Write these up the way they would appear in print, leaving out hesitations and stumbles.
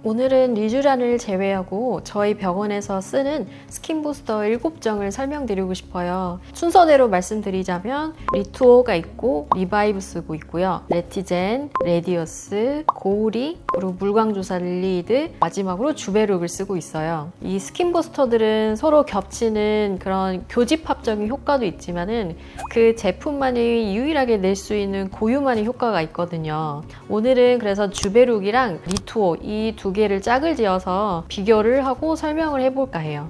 오늘은 리쥬란을 제외하고 저희 병원에서 쓰는 스킨부스터 7종을 설명드리고 싶어요. 순서대로 말씀드리자면 리투오가 있고 리바이브 쓰고 있고요. 레티젠, 레디어스, 고우리, 그리고 물광주사 릴리이드, 마지막으로 주베룩을 쓰고 있어요. 이 스킨부스터들은 서로 겹치는 그런 교집합적인 효과도 있지만은 그 제품만이 유일하게 낼 수 있는 고유만의 효과가 있거든요. 오늘은 그래서 주베룩이랑 리투오 이 두 개를 짝을 지어서 비교를 하고 설명을 해볼까 해요.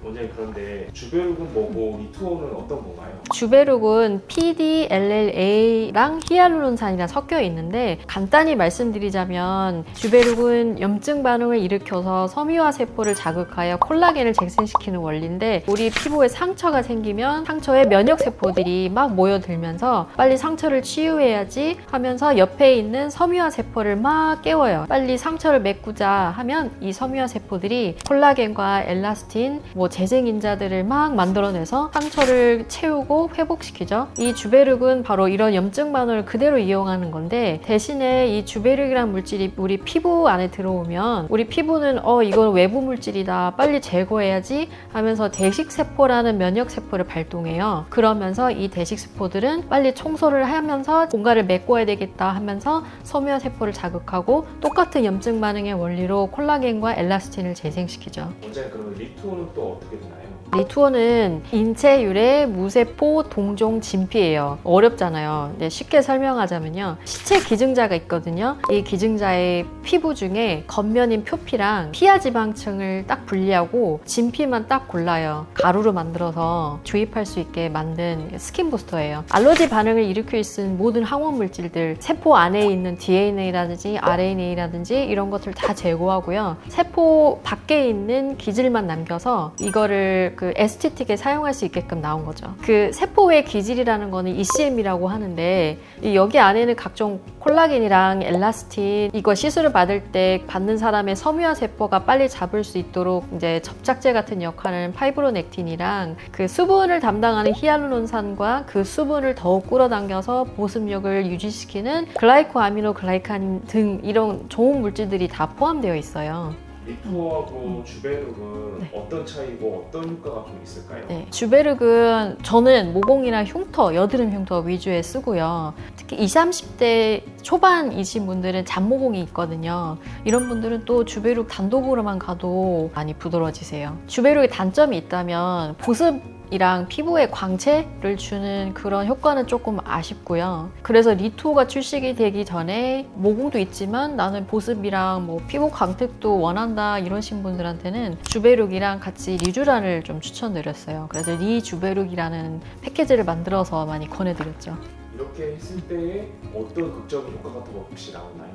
원장님, 그런데 주베룩은 뭐고 리투오는 어떤 건가요? 주베룩은 PDLLA랑 히알루론산이랑 섞여 있는데 간단히 말씀드리자면 주베룩은 염증 반응을 일으켜서 섬유화 세포를 자극하여 콜라겐을 재생시키는 원리인데 우리 피부에 상처가 생기면 상처에 면역 세포들이 막 모여들면서 빨리 상처를 치유해야지 하면서 옆에 있는 섬유화 세포를 막 깨워요. 빨리 상처를 메꾸자 하면 이 섬유화 세포들이 콜라겐과 엘라스틴, 재생인자들을 막 만들어내서 상처를 채우고 회복시키죠. 이 주베룩은 바로 이런 염증 반응을 그대로 이용하는 건데 대신에 이 주베룩이라는 물질이 우리 피부 안에 들어오면 우리 피부는 이건 외부 물질이다 빨리 제거해야지 하면서 대식세포라는 면역세포를 발동해요. 그러면서 이 대식세포들은 빨리 청소를 하면서 뭔가를 메꿔야 되겠다 하면서 섬유화 세포를 자극하고 똑같은 염증 반응의 원리로 콜라겐과 엘라스틴을 재생시키죠. 원장님, 그러면 리투오는 또 어떻게 되나요? 리투오는 인체 유래 무세포 동종 진피예요. 어렵잖아요. 근데 쉽게 설명하자면요. 시체 기증자가 있거든요. 이 기증자의 피부 중에 겉면인 표피랑 피하지방층을 딱 분리하고 진피만 딱 골라요. 가루로 만들어서 주입할 수 있게 만든 스킨 부스터예요. 알러지 반응을 일으킬 수 있는 모든 항원 물질들, 세포 안에 있는 DNA라든지 RNA라든지 이런 것들 다 제거하고요. 세포 밖에 있는 기질만 남겨서 이거를 그 에스테틱에 사용할 수 있게끔 나온 거죠. 그 세포의 기질이라는 거는 ECM이라고 하는데 여기 안에는 각종 콜라겐이랑 엘라스틴 이거 시술을 받을 때 받는 사람의 섬유화 세포가 빨리 잡을 수 있도록 이제 접착제 같은 역할을 파이브로넥틴이랑 그 수분을 담당하는 히알루론산과 그 수분을 더욱 끌어당겨서 보습력을 유지시키는 글라이코아미노글라이칸 등 이런 좋은 물질들이 다 포함되어 있어요. 리투오하고 주베룩은 어떤 차이고 어떤 효과가 좀 있을까요? 네, 주베룩은 저는 모공이나 흉터, 여드름 흉터 위주에 쓰고요. 특히 20, 30대 초반이신 분들은 잔모공이 있거든요. 이런 분들은 또 주베룩 단독으로만 가도 많이 부드러워지세요. 주베룩의 단점이 있다면 보습이랑 피부에 광채를 주는 그런 효과는 조금 아쉽고요. 그래서 리투오가 출시가 되기 전에 모공도 있지만 나는 보습이랑 피부 광택도 원한다 이러신 분들한테는 주베룩이랑 같이 리쥬란을 좀 추천드렸어요. 그래서 리주베룩이라는 패키지를 만들어서 많이 권해드렸죠. 이렇게 했을 때 어떤 극적인 효과 같은 거 혹시 나오나요?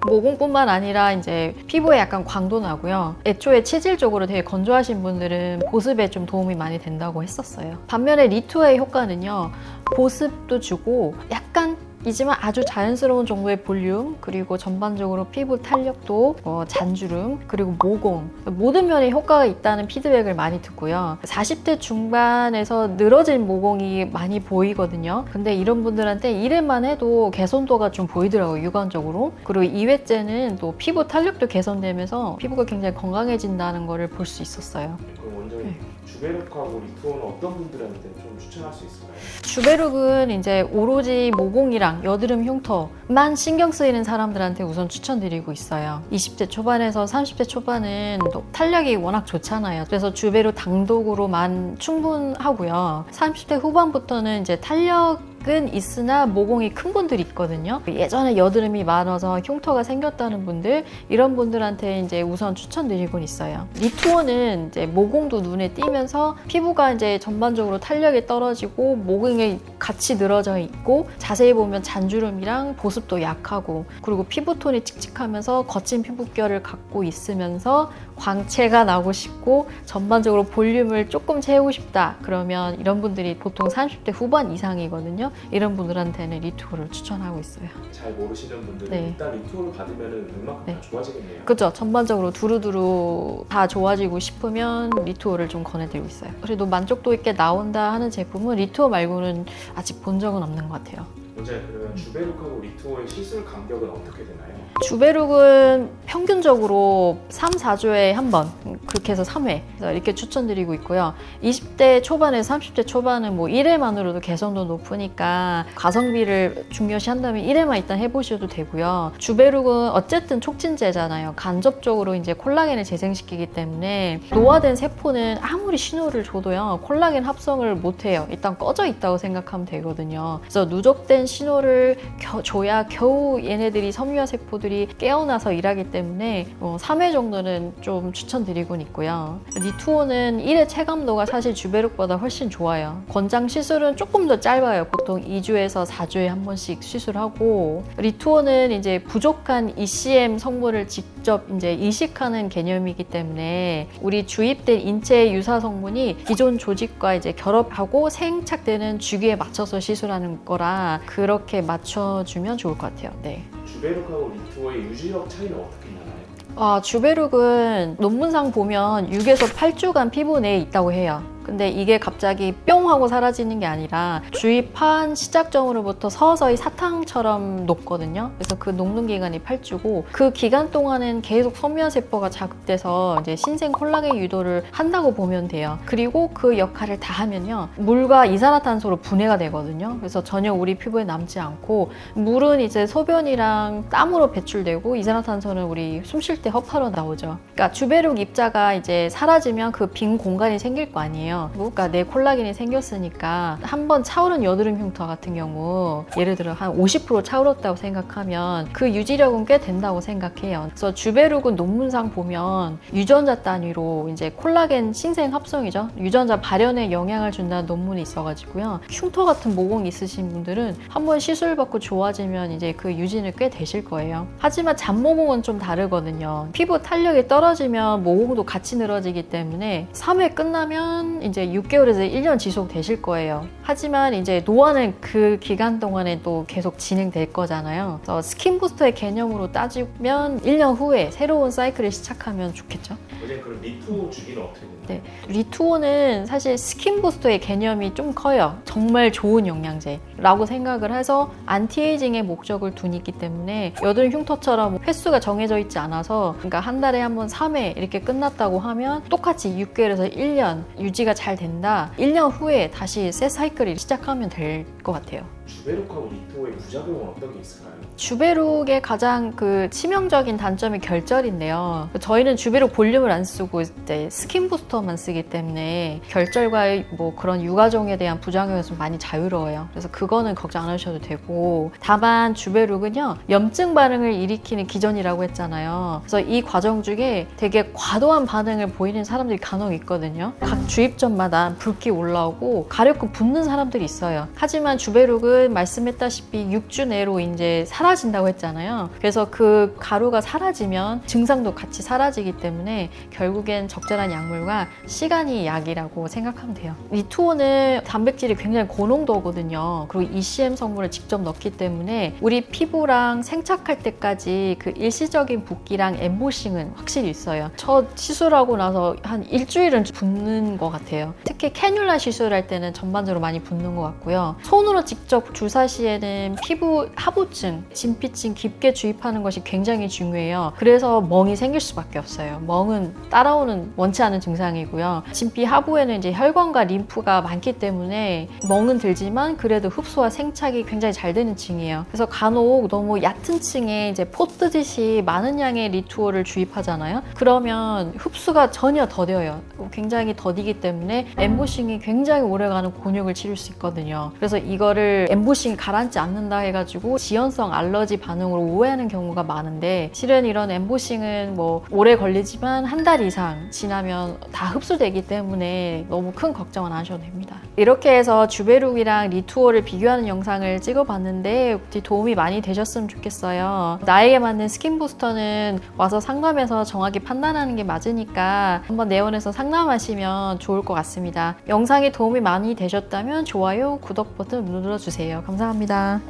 모공뿐만 아니라 이제 피부에 약간 광도 나고요. 애초에 체질적으로 되게 건조하신 분들은 보습에 좀 도움이 많이 된다고 했었어요. 반면에 리투오의 효과는요. 보습도 주고 약간 이지만 아주 자연스러운 정도의 볼륨 그리고 전반적으로 피부 탄력도 잔주름 그리고 모공 모든 면에 효과가 있다는 피드백을 많이 듣고요. 40대 중반에서 늘어진 모공이 많이 보이거든요. 근데 이런 분들한테 이래만 해도 개선도가 좀 보이더라고요. 육안적으로. 그리고 2회째는 또 피부 탄력도 개선되면서 피부가 굉장히 건강해진다는 거를 볼 수 있었어요. 그럼 원장님, 주베룩하고 리투오는 어떤 분들한테 좀 추천할 수 있을까요? 주베룩은 이제 오로지 모공이랑 여드름 흉터만 신경 쓰이는 사람들한테 우선 추천드리고 있어요. 20대 초반에서 30대 초반은 또 탄력이 워낙 좋잖아요. 그래서 주베룩 단독으로만 충분하고요. 30대 후반부터는 이제 탄력은 있으나 모공이 큰 분들이 있거든요. 예전에 여드름이 많아서 흉터가 생겼다는 분들 이런 분들한테 이제 우선 추천드리곤 있어요. 리투오는 이제 모공도 눈에 띄면서 피부가 이제 전반적으로 탄력이 떨어지고 모공이 같이 늘어져 있고 자세히 보면 잔주름이랑 보습도 약하고 그리고 피부톤이 칙칙하면서 거친 피부결을 갖고 있으면서 광채가 나고 싶고 전반적으로 볼륨을 조금 채우고 싶다 그러면 이런 분들이 보통 30대 후반 이상이거든요. 이런 분들한테는 리투오를 추천하고 있어요. 잘 모르시는 분들은 네. 일단 리투오를 받으면 웬만큼 네. 다 좋아지겠네요. 그죠. 전반적으로 두루두루 다 좋아지고 싶으면 리투오를 좀 권해드리고 있어요. 그래도 만족도 있게 나온다 하는 제품은 리투오 말고는 아직 본 적은 없는 것 같아요. 원장님 그러면 주베룩하고 리투어의 시술 간격은 어떻게 되나요? 주베룩은 평균적으로 3, 4주에 한 번, 그렇게 해서 3회 이렇게 추천드리고 있고요. 20대 초반에서 30대 초반은 뭐 1회만으로도 개선도 높으니까 가성비를 중요시한다면 1회만 일단 해보셔도 되고요. 주베룩은 어쨌든 촉진제잖아요. 간접적으로 이제 콜라겐을 재생시키기 때문에 노화된 세포는 아무리 신호를 줘도요, 콜라겐 합성을 못해요. 일단 꺼져 있다고 생각하면 되거든요. 그래서 누적된 신호를 줘야 겨우 얘네들이 섬유화 세포들이 깨어나서 일하기 때문에 3회 정도는 좀 추천드리곤 있고요. 리투어는 1회 체감도가 사실 주베룩보다 훨씬 좋아요. 권장 시술은 조금 더 짧아요. 보통 2주에서 4주에 한 번씩 시술하고, 리투어는 이제 부족한 ECM 성분을 직접 이제 이식하는 개념이기 때문에 우리 주입된 인체 유사 성분이 기존 조직과 이제 결합하고 생착되는 주기에 맞춰서 시술하는 거라 그렇게 맞춰주면 좋을 것 같아요. 네. 주베룩하고 리투어의 유지력 차이는 어떻게 나나요? 주베룩은 논문상 보면 6에서 8주간 피부 내에 있다고 해요. 근데 이게 갑자기 뿅 하고 사라지는 게 아니라 주입한 시작점으로부터 서서히 사탕처럼 녹거든요. 그래서 그 녹는 기간이 8주고, 그 기간 동안은 계속 섬유화 세포가 자극돼서 이제 신생 콜라겐 유도를 한다고 보면 돼요. 그리고 그 역할을 다 하면요, 물과 이산화탄소로 분해가 되거든요. 그래서 전혀 우리 피부에 남지 않고, 물은 이제 소변이랑 땀으로 배출되고 이산화탄소는 우리 숨 쉴 때 허파로 나오죠. 그러니까 주베룩 입자가 이제 사라지면 그 빈 공간이 생길 거 아니에요. 그러니까 내 콜라겐이 생겼으니까 한번 차오른 여드름 흉터 같은 경우 예를 들어 한 50% 차오랐다고 생각하면 그 유지력은 꽤 된다고 생각해요. 그래서 주베룩은 논문상 보면 유전자 단위로 이제 콜라겐 신생 합성이죠. 유전자 발현에 영향을 준다는 논문이 있어가지고요. 흉터 같은 모공 있으신 분들은 한번 시술받고 좋아지면 이제 그 유지는 꽤 되실 거예요. 하지만 잔모공은 좀 다르거든요. 피부 탄력이 떨어지면 모공도 같이 늘어지기 때문에 3회 끝나면 이제 6개월에서 1년 지속되실 거예요. 하지만 이제 노화는 그 기간 동안에 또 계속 진행될 거잖아요. 그래서 스킨 부스터의 개념으로 따지면 1년 후에 새로운 사이클을 시작하면 좋겠죠. 원장님 그럼 리투어 주기는 어떻게 되나요? 네, 리투어는 사실 스킨 부스터의 개념이 좀 커요. 정말 좋은 영양제라고 생각을 해서 안티에이징의 목적을 두기 때문에 여드름 흉터처럼 횟수가 정해져 있지 않아서, 그러니까 한 달에 한 번 3회 이렇게 끝났다고 하면 똑같이 6개월에서 1년 유지가 잘 된다. 1년 후에 다시 새 사이클을 시작하면 될 것 같아요. 주베룩하고 리투어의 부작용은 어떤 게 있을까요? 주베룩의 가장 그 치명적인 단점이 결절인데요. 저희는 주베룩 볼륨을 안 쓰고 이제 스킨 부스터만 쓰기 때문에 결절과 뭐 그런 유가종에 대한 부작용에서 많이 자유로워요. 그래서 그거는 걱정 안 하셔도 되고, 다만 주베룩은요, 염증 반응을 일으키는 기전이라고 했잖아요. 그래서 이 과정 중에 되게 과도한 반응을 보이는 사람들이 간혹 있거든요. 각 주입점마다 붉기 올라오고 가렵고 붓는 사람들이 있어요. 하지만 주베룩은 말씀했다시피 6주 내로 이제 사라진다고 했잖아요. 그래서 그 가루가 사라지면 증상도 같이 사라지기 때문에 결국엔 적절한 약물과 시간이 약이라고 생각하면 돼요. 리투어는 단백질이 굉장히 고농도거든요. 그리고 ECM 성분을 직접 넣기 때문에 우리 피부랑 생착할 때까지 그 일시적인 붓기랑 엠보싱은 확실히 있어요. 첫 시술하고 나서 한 일주일은 붓는 것 같아요. 특히 캐뉼라 시술할 때는 전반적으로 많이 붓는 것 같고요. 손으로 직접 주사 시에는 피부 하부층, 진피층 깊게 주입하는 것이 굉장히 중요해요. 그래서 멍이 생길 수밖에 없어요. 멍은 따라오는 원치 않은 증상이고요. 진피 하부에는 이제 혈관과 림프가 많기 때문에 멍은 들지만 그래도 흡수와 생착이 굉장히 잘 되는 층이에요. 그래서 간혹 너무 얕은 층에 이제 포 뜨듯이 많은 양의 리투어를 주입하잖아요. 그러면 흡수가 전혀 더뎌요. 굉장히 더디기 때문에 엠보싱이 굉장히 오래가는 곤욕을 치를 수 있거든요. 그래서 이거를 엠보싱이 가라앉지 않는다 해가지고 지연성 알러지 반응으로 오해하는 경우가 많은데, 실은 이런 엠보싱은 뭐 오래 걸리지만 한 달 이상 지나면 다 흡수되기 때문에 너무 큰 걱정은 안 하셔도 됩니다. 이렇게 해서 주베룩이랑 리투어를 비교하는 영상을 찍어봤는데 도움이 많이 되셨으면 좋겠어요. 나에게 맞는 스킨 부스터는 와서 상담해서 정확히 판단하는 게 맞으니까 한번 내원해서 상담하시면 좋을 것 같습니다. 영상이 도움이 많이 되셨다면 좋아요, 구독 버튼 눌러주세요. 감사합니다.